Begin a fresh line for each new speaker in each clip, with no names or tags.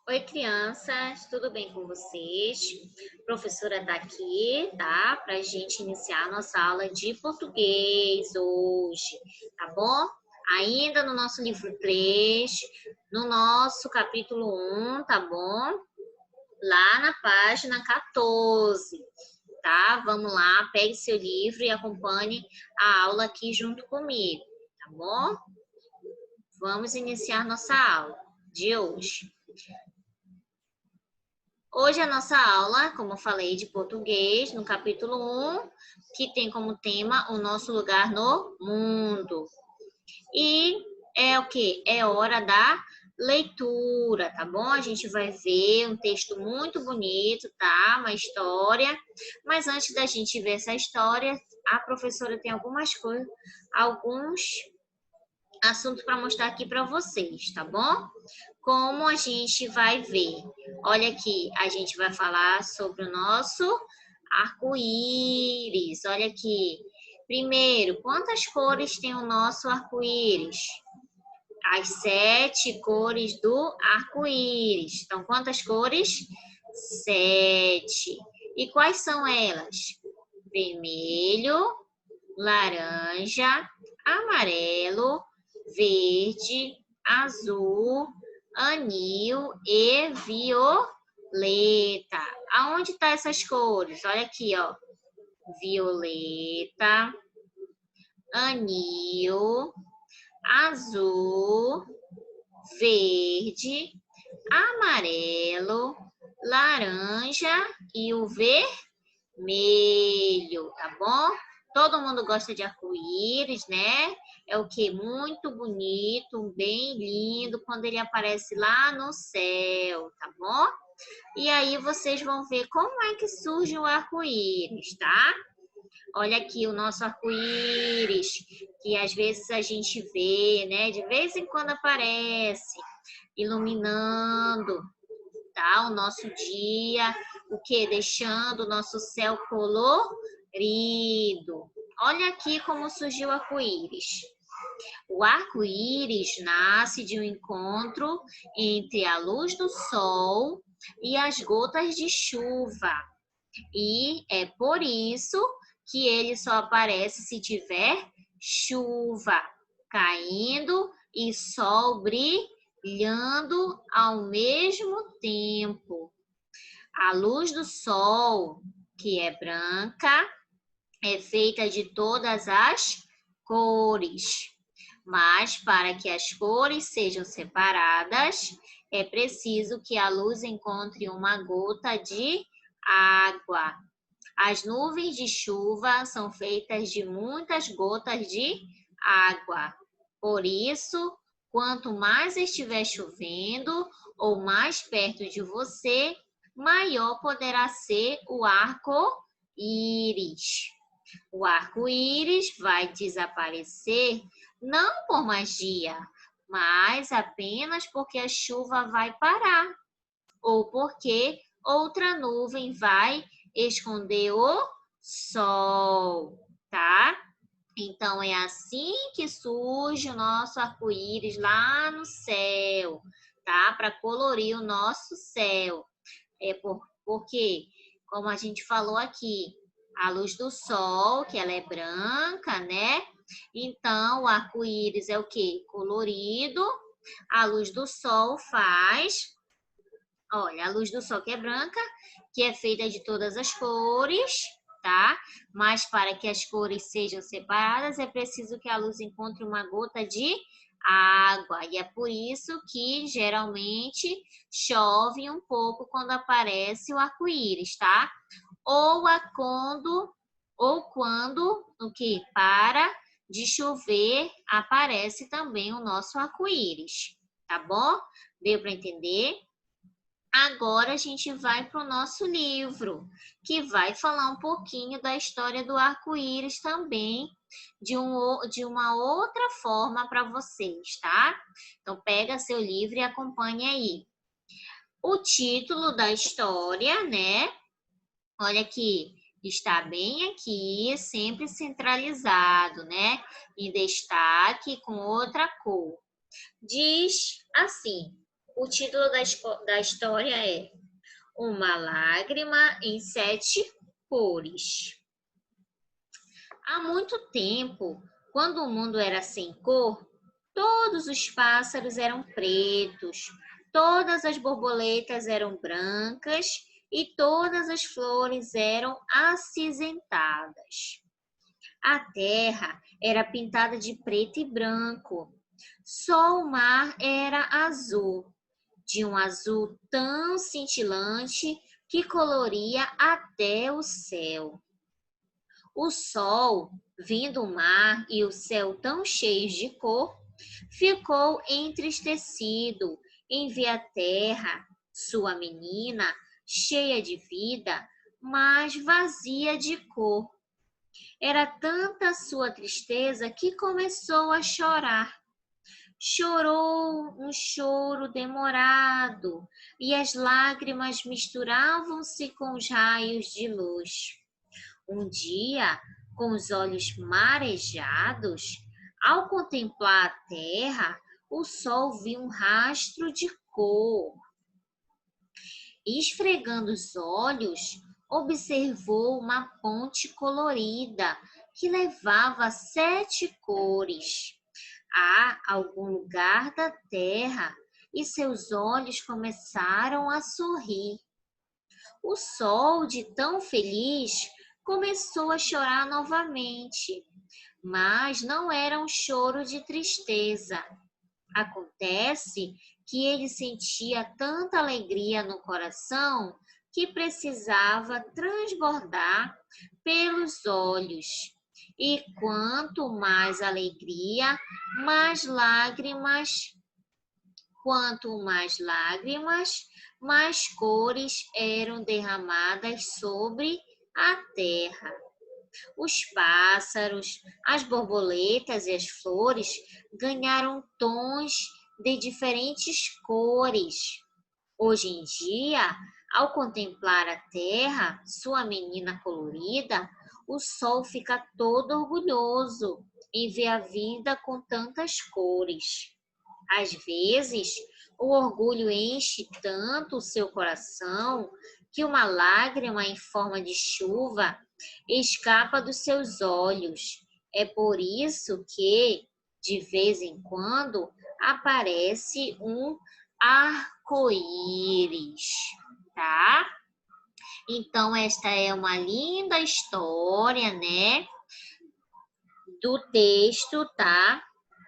Oi, crianças, tudo bem com vocês? A professora está aqui, tá? Para a gente iniciar a nossa aula de português hoje, tá bom? Ainda no nosso livro 3, no nosso capítulo 1, tá bom? Lá na página 14, tá? Vamos lá, pegue seu livro e acompanhe a aula aqui junto comigo, tá bom? Vamos iniciar nossa aula de hoje. Hoje a nossa aula, como eu falei, de português, no capítulo 1, que tem como tema o nosso lugar no mundo. E é o quê? É hora da leitura, tá bom? A gente vai ver um texto muito bonito, tá? Uma história. Mas antes da gente ver essa história, a professora tem alguns assuntos para mostrar aqui para vocês, tá bom? Como a gente vai ver? Olha aqui, a gente vai falar sobre o nosso arco-íris. Olha aqui. Primeiro, quantas cores tem o nosso arco-íris? As 7 cores do arco-íris. Então, quantas cores? 7. E quais são elas? Vermelho, laranja, amarelo, verde, azul, anil e violeta. Aonde estão essas cores? Olha aqui, ó. Violeta, anil, azul, verde, amarelo, laranja e o vermelho, tá bom? Todo mundo gosta de arco-íris, né? É o que? Muito bonito, bem lindo, quando ele aparece lá no céu, tá bom? E aí vocês vão ver como é que surge o arco-íris, tá? Olha aqui o nosso arco-íris, que às vezes a gente vê, né? De vez em quando aparece, iluminando, tá? O nosso dia, o que? Deixando o nosso céu colorido. Olha aqui como surgiu o arco-íris. O arco-íris nasce de um encontro entre a luz do sol e as gotas de chuva. E é por isso que ele só aparece se tiver chuva caindo e sol brilhando ao mesmo tempo. A luz do sol, que é branca, é feita de todas as cores. Mas para que as cores sejam separadas, é preciso que a luz encontre uma gota de água. As nuvens de chuva são feitas de muitas gotas de água. Por isso, quanto mais estiver chovendo ou mais perto de você, maior poderá ser o arco-íris. O arco-íris vai desaparecer não por magia, mas apenas porque a chuva vai parar ou porque outra nuvem vai esconder o sol, tá? Então é assim que surge o nosso arco-íris lá no céu, tá? Para colorir o nosso céu. Porque, como a gente falou aqui, a luz do sol, que ela é branca, né? Então, o arco-íris é o quê? Colorido. A luz do sol faz, olha, a luz do sol que é branca, que é feita de todas as cores, tá? Mas para que as cores sejam separadas, é preciso que a luz encontre uma gota de água. E é por isso que geralmente chove um pouco quando aparece o arco-íris, tá? Ou quando o que para de chover, aparece também o nosso arco-íris, tá bom? Deu para entender? Agora a gente vai para o nosso livro, que vai falar um pouquinho da história do arco-íris também, de uma outra forma para vocês, tá? Então, pega seu livro e acompanhe aí. O título da história, né? Olha aqui, está bem aqui, sempre centralizado, né? Em destaque com outra cor. Diz assim: O título da história é Uma Lágrima em Sete Cores. Há muito tempo, quando o mundo era sem cor, todos os pássaros eram pretos, todas as borboletas eram brancas e todas as flores eram acinzentadas. A terra era pintada de preto e branco. Só o mar era azul, de um azul tão cintilante que coloria até o céu. O sol, vindo o mar e o céu tão cheios de cor, ficou entristecido em ver a terra, sua menina, cheia de vida, mas vazia de cor. Era tanta a sua tristeza que começou a chorar. Chorou um choro demorado e as lágrimas misturavam-se com os raios de luz. Um dia, com os olhos marejados, ao contemplar a terra, o sol viu um rastro de cor. Esfregando os olhos, observou uma ponte colorida que levava 7 cores a algum lugar da terra e seus olhos começaram a sorrir. O sol, de tão feliz, começou a chorar novamente, mas não era um choro de tristeza. Acontece que ele sentia tanta alegria no coração que precisava transbordar pelos olhos. E quanto mais alegria, mais lágrimas. Quanto mais lágrimas, mais cores eram derramadas sobre a terra. Os pássaros, as borboletas e as flores ganharam tons de diferentes cores. Hoje em dia, ao contemplar a terra, sua menina colorida, o sol fica todo orgulhoso em ver a vida com tantas cores. Às vezes, o orgulho enche tanto o seu coração que uma lágrima em forma de chuva escapa dos seus olhos. É por isso que, de vez em quando, aparece um arco-íris, tá? Então, esta é uma linda história, né? Do texto, tá?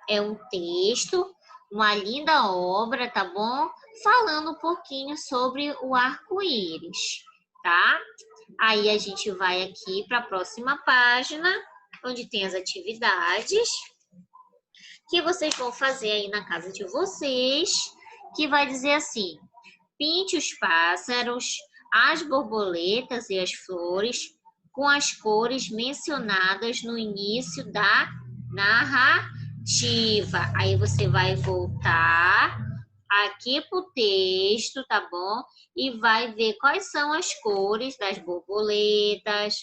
É um texto, uma linda obra, tá bom? Falando um pouquinho sobre o arco-íris, tá? Aí a gente vai aqui para a próxima página, onde tem as atividades que vocês vão fazer aí na casa de vocês, que vai dizer assim: pinte os pássaros, as borboletas e as flores com as cores mencionadas no início da narrativa. Aí você vai voltar aqui para o texto, tá bom? E vai ver quais são as cores das borboletas,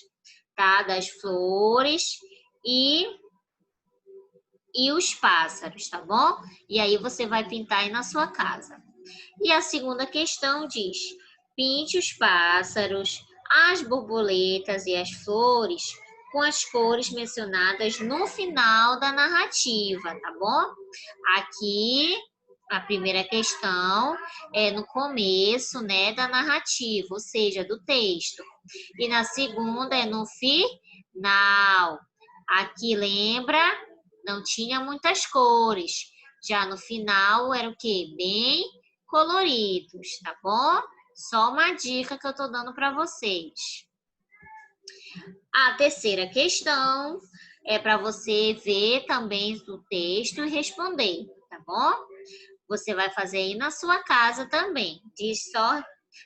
tá? Das flores e os pássaros, tá bom? E aí você vai pintar aí na sua casa. E a segunda questão diz: pinte os pássaros, as borboletas e as flores com as cores mencionadas no final da narrativa, tá bom? Aqui, a primeira questão é no começo, né, da narrativa, ou seja, do texto. E na segunda é no final. Aqui, lembra? Não tinha muitas cores. Já no final era o quê? Bem coloridos, tá bom? Só uma dica que eu tô dando para vocês. A terceira questão é para você ver também o texto e responder, tá bom? Você vai fazer aí na sua casa também. Diz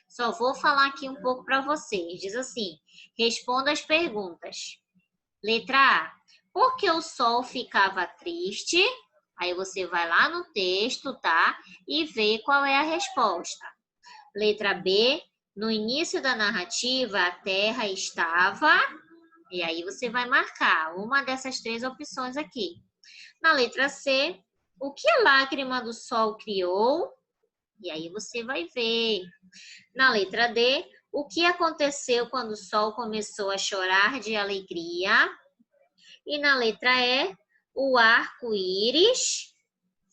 só vou falar aqui um pouco para vocês. Diz assim: responda as perguntas. Letra A: por que o sol ficava triste? Aí você vai lá no texto, tá? E vê qual é a resposta. Letra B: no início da narrativa, a Terra estava... E aí você vai marcar uma dessas 3 opções aqui. Na letra C: o que a lágrima do sol criou? E aí você vai ver. Na letra D, o que aconteceu quando o sol começou a chorar de alegria? E na letra E, o arco-íris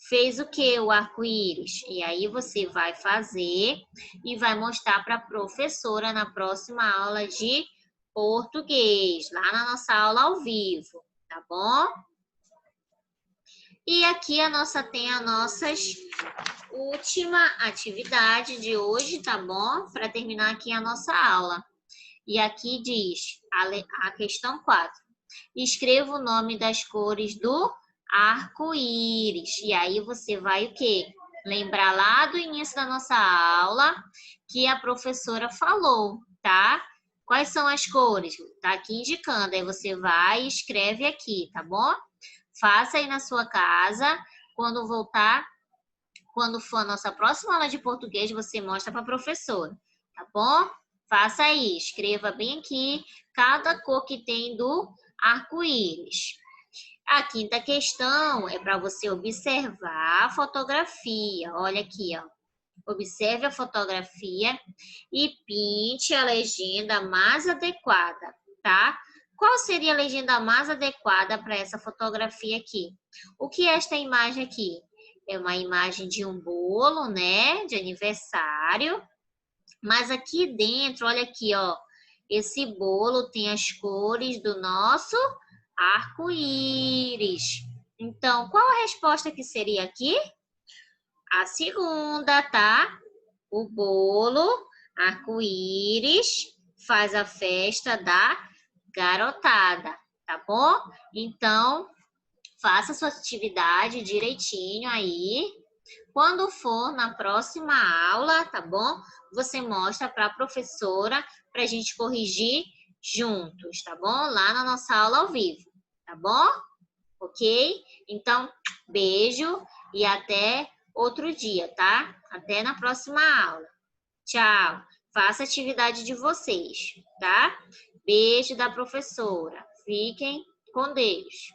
fez o que o arco-íris? E aí você vai fazer e vai mostrar para a professora na próxima aula de português, lá na nossa aula ao vivo, tá bom? E aqui tem a nossa última atividade de hoje, tá bom? Para terminar aqui a nossa aula. E aqui diz a questão 4. Escreva o nome das cores do arco-íris. E aí você vai o quê? Lembrar lá do início da nossa aula que a professora falou, tá? Quais são as cores? Tá aqui indicando. Aí você vai e escreve aqui, tá bom? Faça aí na sua casa. Quando voltar, quando for a nossa próxima aula de português, você mostra para a professora, tá bom? Faça aí, escreva bem aqui cada cor que tem do arco-íris. A quinta questão é para você observar a fotografia. Olha aqui, ó. Observe a fotografia e pinte a legenda mais adequada, tá? Qual seria a legenda mais adequada para essa fotografia aqui? O que é esta imagem aqui? É uma imagem de um bolo, né? De aniversário. Mas aqui dentro, olha aqui, ó. Esse bolo tem as cores do nosso arco-íris. Então, qual a resposta que seria aqui? A segunda, tá? O bolo, arco-íris, faz a festa da garotada, tá bom? Então, faça sua atividade direitinho aí. Quando for na próxima aula, tá bom? Você mostra para a professora para a gente corrigir juntos, tá bom? Lá na nossa aula ao vivo, tá bom? Ok? Então, beijo e até outro dia, tá? Até na próxima aula. Tchau. Faça a atividade de vocês, tá? Beijo da professora. Fiquem com Deus.